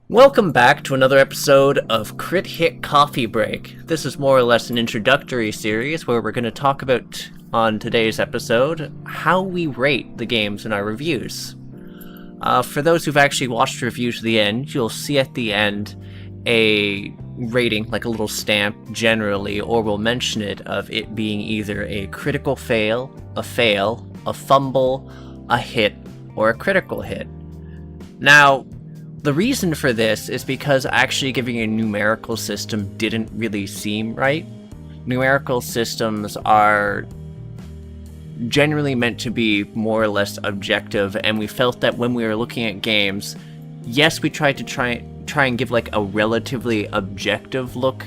Welcome back to another episode of Crit Hit Coffee Break. This is more or less an introductory series where we're going to talk about, on today's episode, how we rate the games in our reviews. For those who've actually watched reviews to the end, you'll see at the end a rating, like a little stamp generally, or we'll mention it, of it being either a critical fail, a fumble, a hit, or a critical hit. Now, the reason for this is because actually giving a numerical system didn't really seem right. Numerical systems are generally meant to be more or less objective, and we felt that when we were looking at games, yes, we tried to try and give like a relatively objective look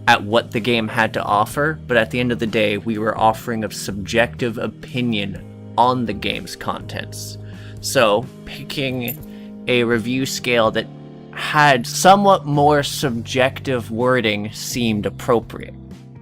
at what the game had to offer, but at the end of the day, we were offering a subjective opinion on the game's contents. So, picking a review scale that had somewhat more subjective wording seemed appropriate.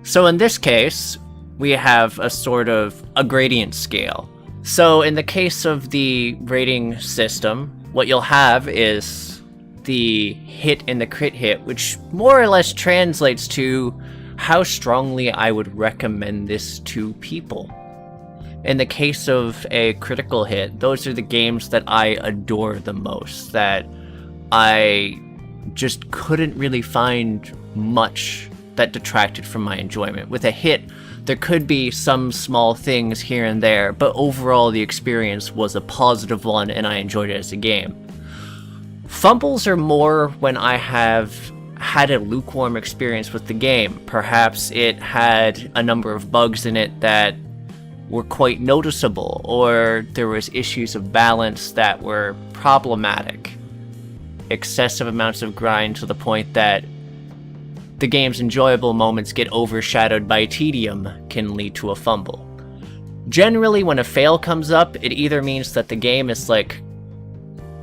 So in this case, we have a sort of a gradient scale. So in the case of the rating system, what you'll have is the hit and the crit hit, which more or less translates to how strongly I would recommend this to people. In the case of a critical hit, those are the games that I adore the most, that I just couldn't really find much that detracted from my enjoyment. With a hit, there could be some small things here and there, but overall the experience was a positive one and I enjoyed it as a game. Fumbles are more when I have had a lukewarm experience with the game. Perhaps it had a number of bugs in it that were quite noticeable, or there was issues of balance that were problematic. Excessive amounts of grind to the point that the game's enjoyable moments get overshadowed by tedium can lead to a fumble. Generally, when a fail comes up, it either means that the game is like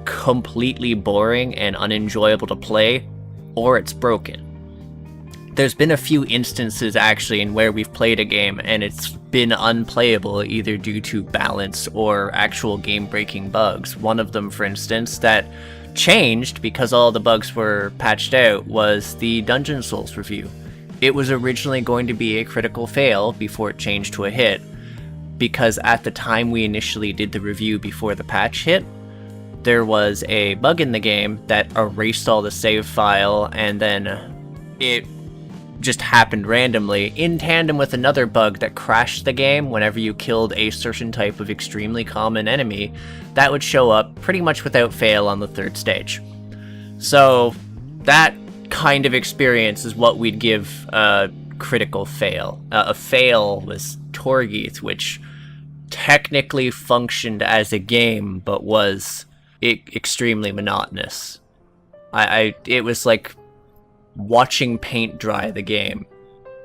completely boring and unenjoyable to play, or it's broken. There's been a few instances actually in where we've played a game and it's been unplayable either due to balance or actual game-breaking bugs. One of them, for instance, that changed because all the bugs were patched out was the Dungeon Souls review. It was originally going to be a critical fail before it changed to a hit, because at the time we initially did the review before the patch hit, there was a bug in the game that erased all the save file, and then it just happened randomly in tandem with another bug that crashed the game whenever you killed a certain type of extremely common enemy that would show up pretty much without fail on the third stage. So that kind of experience is what we'd give a critical fail. A fail was Torgeith, which technically functioned as a game but was extremely monotonous. It was like watching paint dry the game.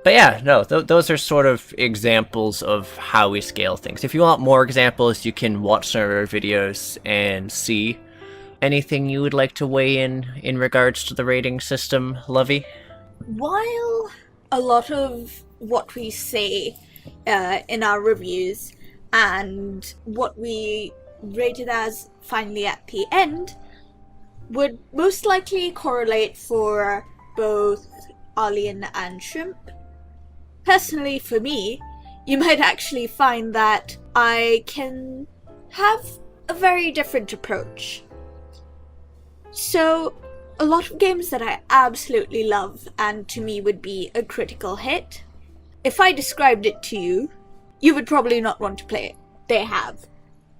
But yeah, no, those are sort of examples of how we scale things. If you want more examples, you can watch some of our videos and see. Anything you would like to weigh in regards to the rating system, Lovi? While a lot of what we say in our reviews and what we rated as finally at the end would most likely correlate for both Arlyeon and Shrimp. Personally, for me, you might actually find that I can have a very different approach. So, a lot of games that I absolutely love and to me would be a critical hit, if I described it to you, you would probably not want to play it. They have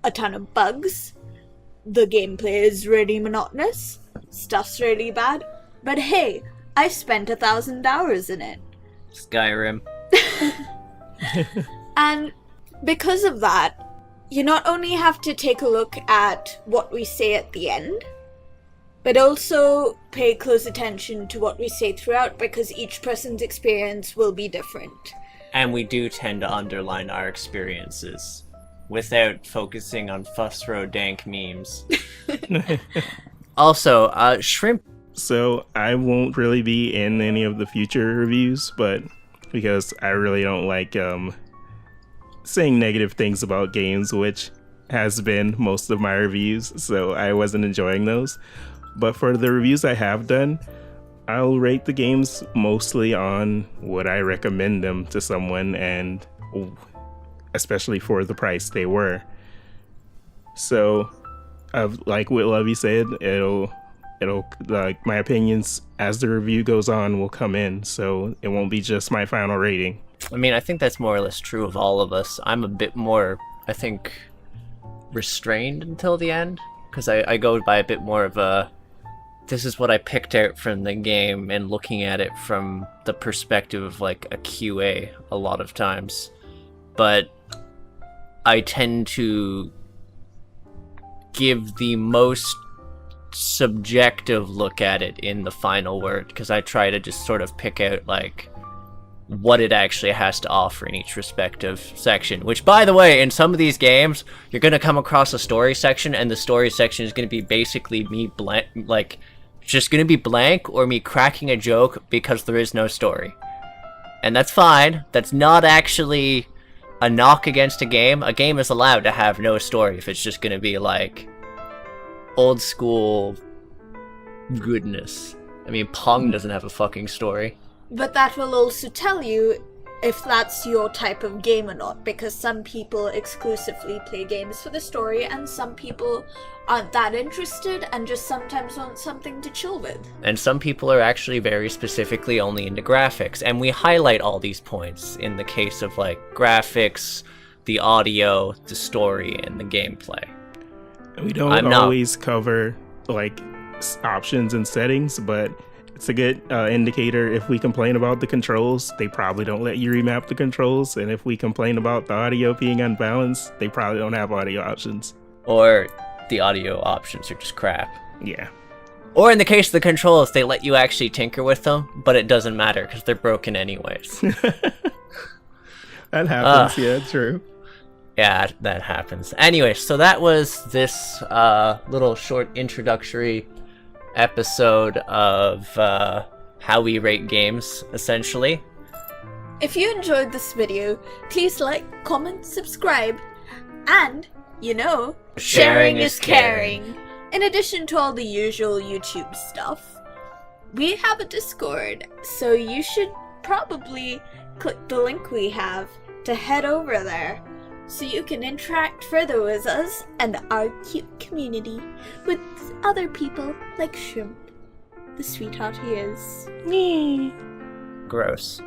a ton of bugs, the gameplay is really monotonous, stuff's really bad, but hey, I've spent 1,000 hours in it. Skyrim. And because of that, you not only have to take a look at what we say at the end, but also pay close attention to what we say throughout, because each person's experience will be different. And we do tend to underline our experiences without focusing on fuss row dank memes. Also, Shrimp. So I won't really be in any of the future reviews, but because I really don't like saying negative things about games, which has been most of my reviews, so I wasn't enjoying those. But for the reviews I have done, I'll rate the games mostly on what I recommend them to someone, and especially for the price they were. So, like what Lovi said, it'll like my opinions as the review goes on will come in, so it won't be just my final rating. I mean, I think that's more or less true of all of us. I'm a bit more, I think, restrained until the end, because I go by a bit more of a, this is what I picked out from the game, and looking at it from the perspective of like a QA a lot of times. But I tend to give the most subjective look at it in the final word, because I try to just sort of pick out like what it actually has to offer in each respective section. Which, by the way, in some of these games, you're going to come across a story section, and the story section is going to be basically me blank, like just going to be blank, or me cracking a joke because there is no story. And that's fine. That's not actually a knock against a game. A game is allowed to have no story if it's just going to be like old school goodness. I mean, Pong doesn't have a fucking story. But that will also tell you if that's your type of game or not, because some people exclusively play games for the story, and some people aren't that interested and just sometimes want something to chill with. And some people are actually very specifically only into graphics, and we highlight all these points in the case of like graphics, the audio, the story, and the gameplay. We don't always cover like options and settings, but it's a good indicator. If we complain about the controls, they probably don't let you remap the controls. And if we complain about the audio being unbalanced, they probably don't have audio options. Or the audio options are just crap. Yeah. Or in the case of the controls, they let you actually tinker with them, but it doesn't matter because they're broken anyways. That happens, yeah, true. Yeah, that happens. Anyway, so that was this little short introductory episode of how we rate games, essentially. If you enjoyed this video, please like, comment, subscribe, and, you know, sharing is caring. In addition to all the usual YouTube stuff, we have a Discord, so you should probably click the link we have to head over there, so you can interact further with us and our cute community with other people like Shrimp, the sweetheart he is. Gross.